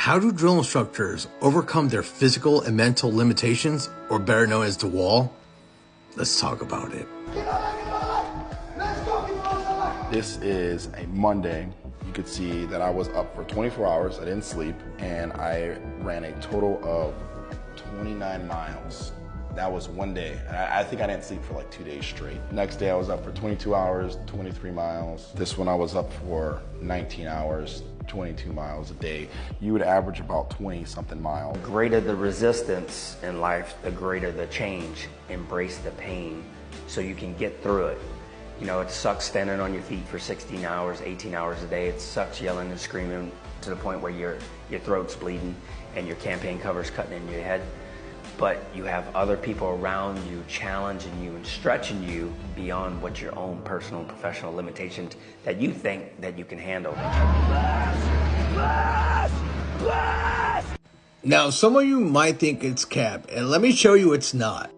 How do drill instructors overcome their physical and mental limitations, or better known as the wall? Let's talk about it. This is a Monday. You could see that I was up for 24 hours. I didn't sleep, and I ran a total of 29 miles. That was one day. And I think I didn't sleep for like 2 days straight. Next day I was up for 22 hours, 23 miles. This one I was up for 19 hours, 22 miles a day. You would average about 20 something miles. The greater the resistance in life, the greater the change. Embrace the pain so you can get through it. You know, it sucks standing on your feet for 16 hours, 18 hours a day. It sucks yelling and screaming to the point where your throat's bleeding and your campaign cover's cutting in your head. But you have other people around you challenging you and stretching you beyond what your own personal and professional limitations that you think that you can handle. Now, some of you might think it's cap, and let me show you it's not.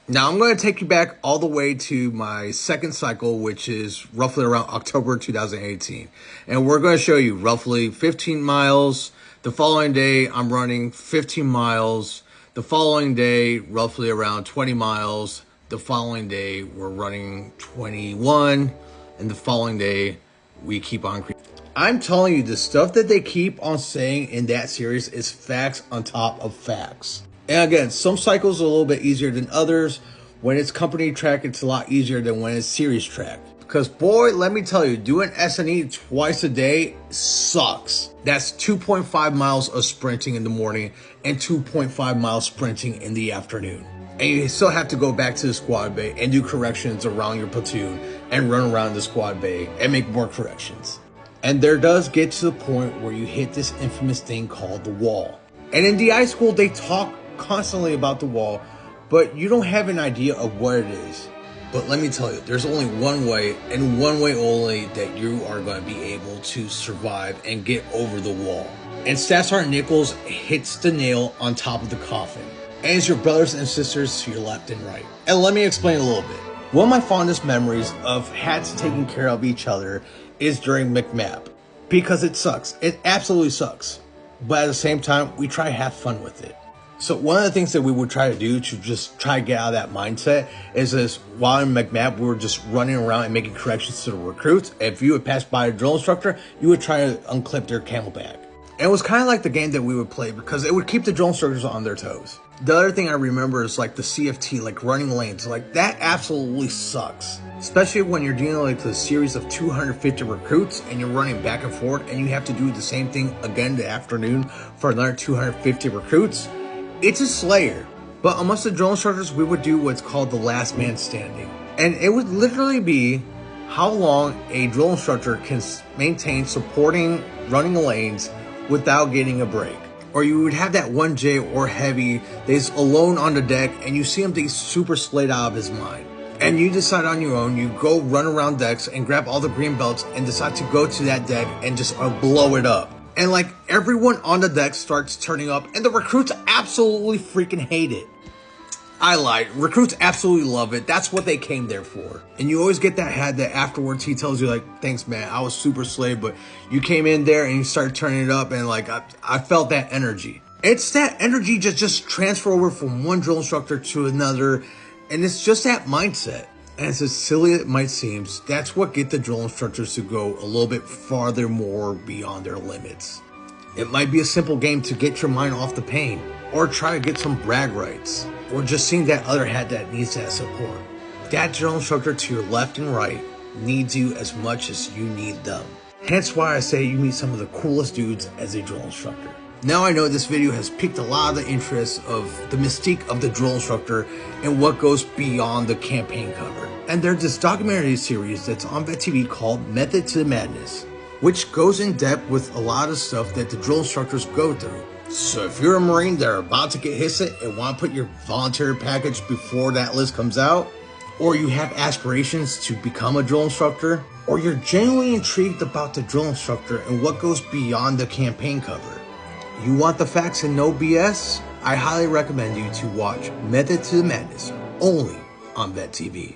Now, I'm going to take you back all the way to my second cycle, which is roughly around October 2018. And we're going to show you roughly 15 miles. The following day, I'm running 15 miles. The following day, roughly around 20 miles. The following day, we're running 21. And the following day, we keep on increasing. I'm telling you, the stuff that they keep on saying in that series is facts on top of facts. And again, some cycles are a little bit easier than others. When it's company track, it's a lot easier than when it's series track. Because boy, let me tell you, doing S&E twice a day sucks. That's 2.5 miles of sprinting in the morning and 2.5 miles sprinting in the afternoon. And you still have to go back to the squad bay and do corrections around your platoon and run around the squad bay and make more corrections. And there does get to the point where you hit this infamous thing called the wall. And in DI school, they talk constantly about the wall, but you don't have an idea of what it is. But let me tell you, there's only one way, and one way only, that you are going to be able to survive and get over the wall. And Staff Sergeant Nichols hits the nail on top of the coffin. And it's your brothers and sisters to your left and right. And let me explain a little bit. One of my fondest memories of hats taking care of each other is during McMap. Because it sucks. It absolutely sucks. But at the same time, we try to have fun with it. So one of the things that we would try to do to just try to get out of that mindset is this: while in McMap, we were just running around and making corrections to the recruits. If you would pass by a drill instructor, you would try to unclip their camelback. And it was kind of like the game that we would play because it would keep the drill instructors on their toes. The other thing I remember is like the CFT, like running lanes. Like that absolutely sucks. Especially when you're dealing with a series of 250 recruits and you're running back and forth and you have to do the same thing again the afternoon for another 250 recruits. It's a slayer. But amongst the drill instructors, we would do what's called the last man standing. And it would literally be how long a drill instructor can maintain supporting running lanes without getting a break. Or you would have that 1J or heavy that's alone on the deck and you see him be super slayed out of his mind. And you decide on your own, you go run around decks and grab all the green belts and decide to go to that deck and just blow it up. And like everyone on the deck starts turning up and the recruits absolutely freaking hate it. I lied. Recruits absolutely love it. That's what they came there for. And you always get that hat that afterwards he tells you like, thanks man, I was super slayed, but you came in there and you started turning it up and like I felt that energy. It's that energy just transfer over from one drill instructor to another. And it's just that mindset. And as silly as it might seem, that's what get the drill instructors to go a little bit farther more beyond their limits. It might be a simple game to get your mind off the pain, or try to get some brag rights, or just seeing that other hat that needs that support. That drill instructor to your left and right needs you as much as you need them. Hence why I say you meet some of the coolest dudes as a drill instructor. Now I know this video has piqued a lot of the interest of the mystique of the drill instructor and what goes beyond the campaign cover. And there's this documentary series that's on Vet TV called Method to the Madness, which goes in depth with a lot of stuff that the drill instructors go through. So if you're a Marine that are about to get HISA and want to put your voluntary package before that list comes out, or you have aspirations to become a drill instructor, or you're genuinely intrigued about the drill instructor and what goes beyond the campaign cover, you want the facts and no BS? I highly recommend you to watch Method to the Madness only on Vet TV.